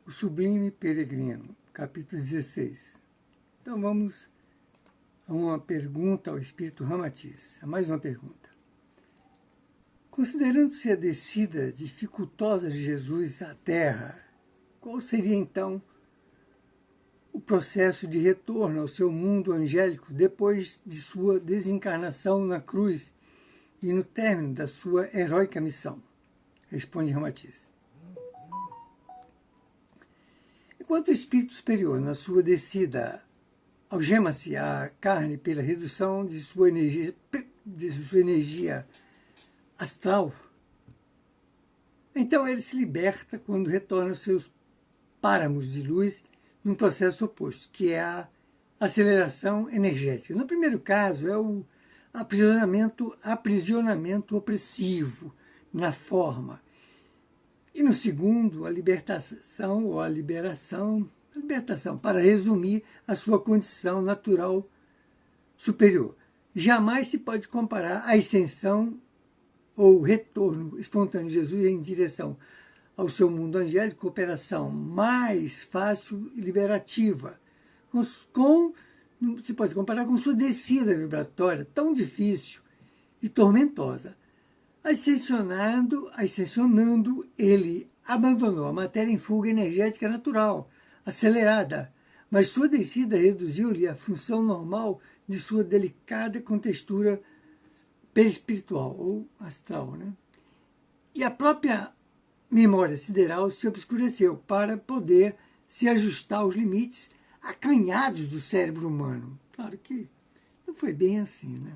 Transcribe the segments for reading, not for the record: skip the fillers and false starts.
O Sublime Peregrino, capítulo 16. Então vamos a uma pergunta ao Espírito Ramatiz, a mais uma pergunta. Considerando-se a descida dificultosa de Jesus à Terra, qual seria então o processo de retorno ao seu mundo angélico depois de sua desencarnação na cruz e no término da sua heróica missão? Responde Ramatiz. Enquanto o espírito superior, na sua descida, algema-se à carne pela redução de sua energia astral, então ele se liberta quando retorna aos seus páramos de luz num processo oposto, que é a aceleração energética. No primeiro caso, é o aprisionamento opressivo na forma. E no segundo, a libertação ou a liberação, para resumir a sua condição natural superior. Jamais se pode comparar a ascensão ou retorno espontâneo de Jesus em direção ao seu mundo angélico, operação mais fácil e liberativa, se pode comparar com sua descida vibratória tão difícil e tormentosa. Ascensionando, ele abandonou a matéria em fuga energética natural, acelerada, mas sua descida reduziu-lhe a função normal de sua delicada contextura perispiritual, ou astral, né? E a própria memória sideral se obscureceu para poder se ajustar aos limites acanhados do cérebro humano. Claro que não foi bem assim, né?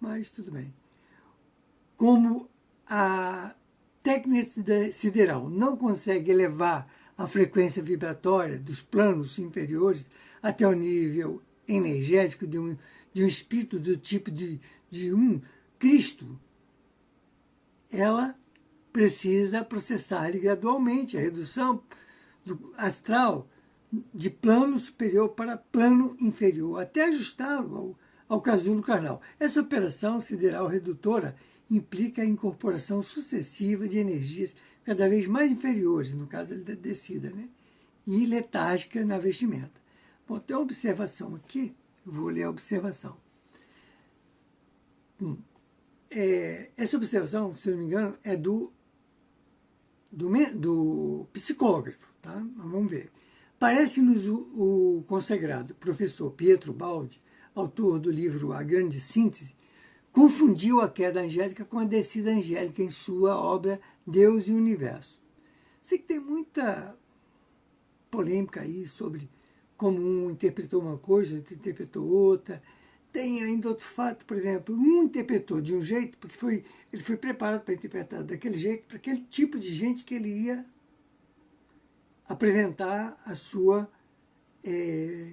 Mas tudo bem. Como a técnica sideral não consegue elevar a frequência vibratória dos planos inferiores até o nível energético de um espírito do tipo de um Cristo, ela precisa processar gradualmente a redução do astral de plano superior para plano inferior, até ajustá-lo ao casulo carnal. Essa operação sideral redutora implica a incorporação sucessiva de energias cada vez mais inferiores, no caso da descida, né? E letárgica na vestimenta. Bom, tem uma observação aqui, eu vou ler a observação. Essa observação, se não me engano, é do psicógrafo, tá? Mas vamos ver. Parece-nos o consagrado professor Pietro Baldi, autor do livro A Grande Síntese, confundiu a queda angélica com a descida angélica em sua obra Deus e o Universo. Sei que tem muita polêmica aí sobre como um interpretou uma coisa, outro interpretou outra. Tem ainda outro fato, por exemplo, um interpretou de um jeito, porque ele foi preparado para interpretar daquele jeito, para aquele tipo de gente que ele ia apresentar a sua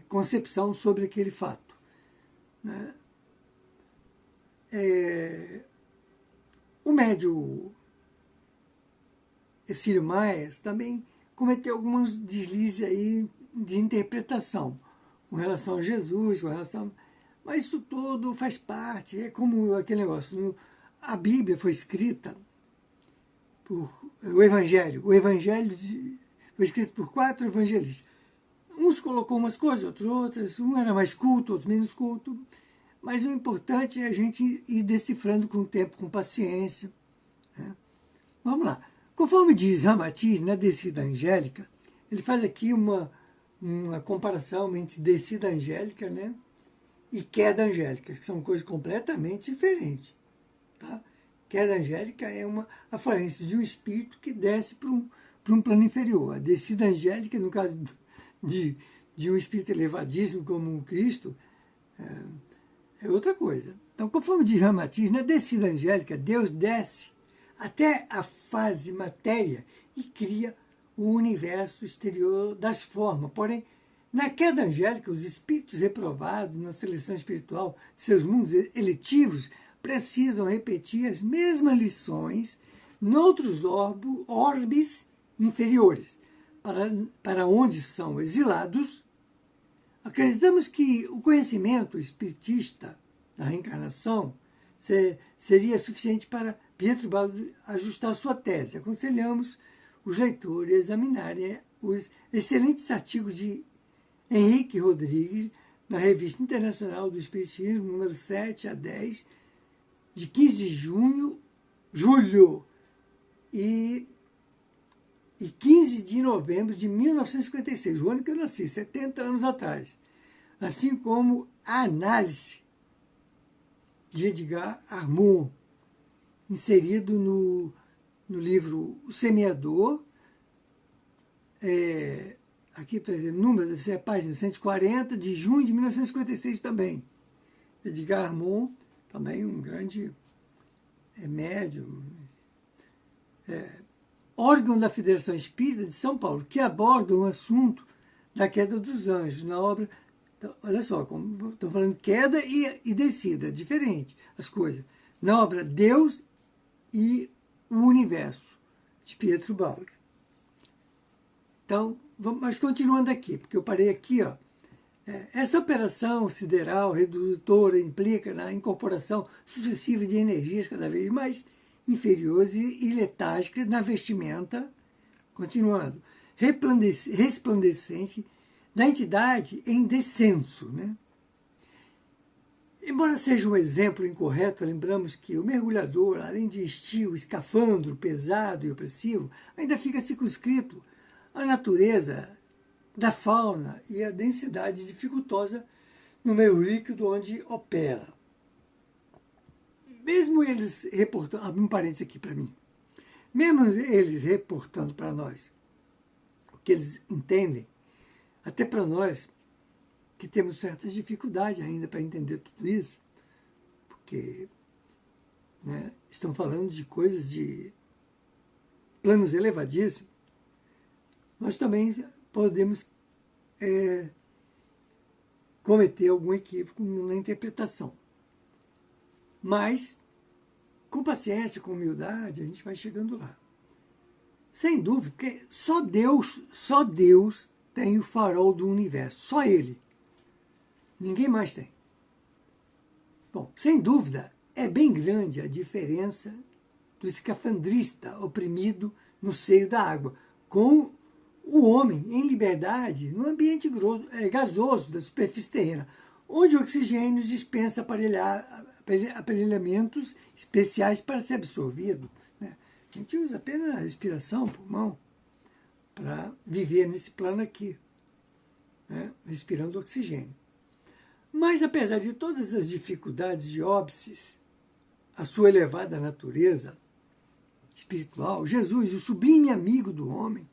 concepção sobre aquele fato, né? O médium Círio Maes também cometeu alguns deslizes aí de interpretação com relação a Jesus, mas isso tudo faz parte, é como aquele negócio. A Bíblia foi escrita por o Evangelho foi escrito por 4 evangelistas. Uns colocou umas coisas, outras, um era mais culto, outro menos culto. Mas o importante é a gente ir decifrando com o tempo, com paciência, né? Vamos lá. Conforme diz Ramatiz, na descida angélica, ele faz aqui uma comparação entre descida angélica, né, e queda angélica, que são coisas completamente diferentes. Tá? Queda angélica é a falência de um espírito que desce para um plano inferior. A descida angélica, no caso de um espírito elevadíssimo como o Cristo, é outra coisa. Então, conforme diz Ramatiz, na descida angélica, Deus desce até a fase matéria e cria o universo exterior das formas. Porém, na queda angélica, os espíritos reprovados na seleção espiritual de seus mundos eletivos precisam repetir as mesmas lições noutros orbes inferiores, para onde são exilados. Acreditamos que o conhecimento espiritista da reencarnação seria suficiente para Pietro Baldi ajustar sua tese. Aconselhamos os leitores a examinarem os excelentes artigos de Henrique Rodrigues na Revista Internacional do Espiritismo, número 7 a 10, de 15 de julho e 15 de novembro de 1956, o ano que eu nasci, 70 anos atrás, assim como a análise de Edgar Armand, inserido no livro O Semeador, aqui para dizer, número, deve ser a página 140, de junho de 1956 também. Edgar Armand, também um grande médium, órgão da Federação Espírita de São Paulo, que aborda um assunto da queda dos anjos, na obra, então, olha só, estou falando queda e descida, diferente as coisas, na obra Deus e o Universo, de Pietro Baldi. Então, mas continuando aqui, porque eu parei aqui, ó. Essa operação sideral redutora implica na incorporação sucessiva de energias cada vez mais inferiores e letárgicas na vestimenta, continuando, resplandecente da entidade em descenso, né? Embora seja um exemplo incorreto, lembramos que o mergulhador, além de vestir o escafandro pesado e opressivo, ainda fica circunscrito à natureza da fauna e à densidade dificultosa no meio líquido onde opera. Mesmo eles reportando, abre um parênteses aqui para mim, mesmo eles reportando para nós o que eles entendem, até para nós que temos certas dificuldades ainda para entender tudo isso, porque estão falando de coisas de planos elevadíssimos, nós também podemos cometer algum equívoco na interpretação. Mas, com paciência, com humildade, a gente vai chegando lá. Sem dúvida, porque só Deus tem o farol do universo, só Ele. Ninguém mais tem. Bom, sem dúvida, é bem grande a diferença do escafandrista oprimido no seio da água, com o homem em liberdade no ambiente gasoso da superfície terrena, onde o oxigênio dispensa aparelhamentos especiais para ser absorvido. Né? A gente usa apenas a respiração, pulmão, para viver nesse plano aqui, né? Respirando oxigênio. Mas, apesar de todas as dificuldades de óbices, a sua elevada natureza espiritual, Jesus, o sublime amigo do homem,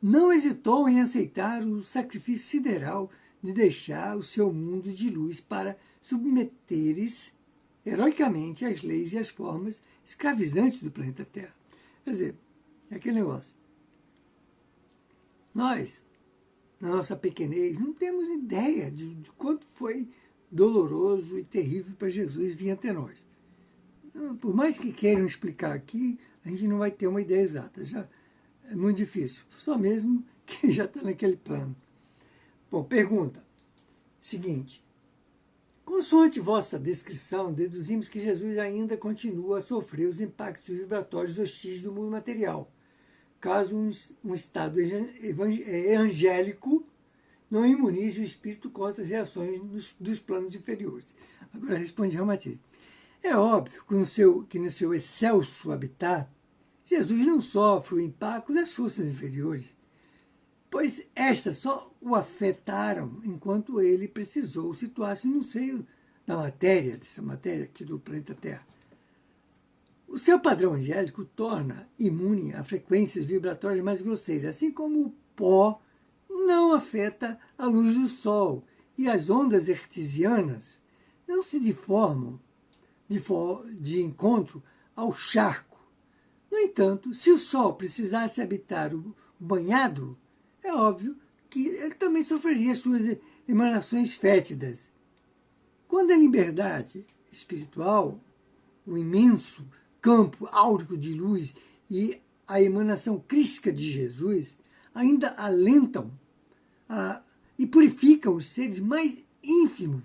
não hesitou em aceitar o sacrifício sideral de deixar o seu mundo de luz para submeteres heroicamente às leis e às formas escravizantes do planeta Terra. Quer dizer, é aquele negócio. Nós, na nossa pequenez, não temos ideia de quanto foi doloroso e terrível para Jesus vir até nós. Por mais que queiram explicar aqui, a gente não vai ter uma ideia exata. Já é muito difícil. Só mesmo quem já está naquele plano. Bom, pergunta. Seguinte. Consoante vossa descrição, deduzimos que Jesus ainda continua a sofrer os impactos vibratórios hostis do mundo material, caso um estado angélico não imunize o espírito contra as reações dos planos inferiores. Agora responde Ramatiz. É óbvio que no seu excelso habitat, Jesus não sofre o impacto das forças inferiores, pois estas só o afetaram enquanto ele precisou situar-se no seio da matéria, dessa matéria aqui do planeta Terra. O seu padrão angélico torna imune a frequências vibratórias mais grosseiras, assim como o pó não afeta a luz do Sol e as ondas hertzianas não se deformam de encontro ao charco. No entanto, se o Sol precisasse habitar o banhado, é óbvio que ele também sofreria suas emanações fétidas. Quando a liberdade espiritual, o imenso campo áurico de luz e a emanação crística de Jesus ainda alentam e purificam os seres mais ínfimos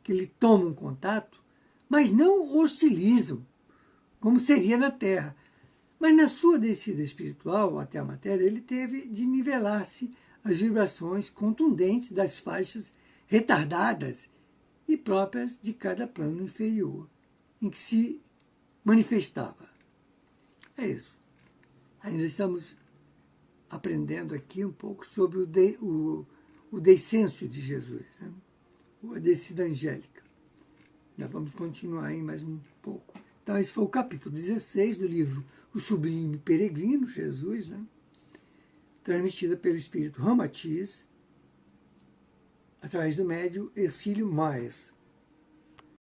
que lhe tomam contato, mas não hostilizam, como seria na Terra. Mas na sua descida espiritual até a matéria, ele teve de nivelar-se as vibrações contundentes das faixas retardadas e próprias de cada plano inferior em que se manifestava. É isso. Ainda estamos aprendendo aqui um pouco sobre o descenso de Jesus, né? A descida angélica. Já vamos continuar aí mais um pouco. Então, esse foi o capítulo 16 do livro O Sublime Peregrino, Jesus, né? Transmitida pelo espírito Ramatiz, através do médium Ercílio Maes.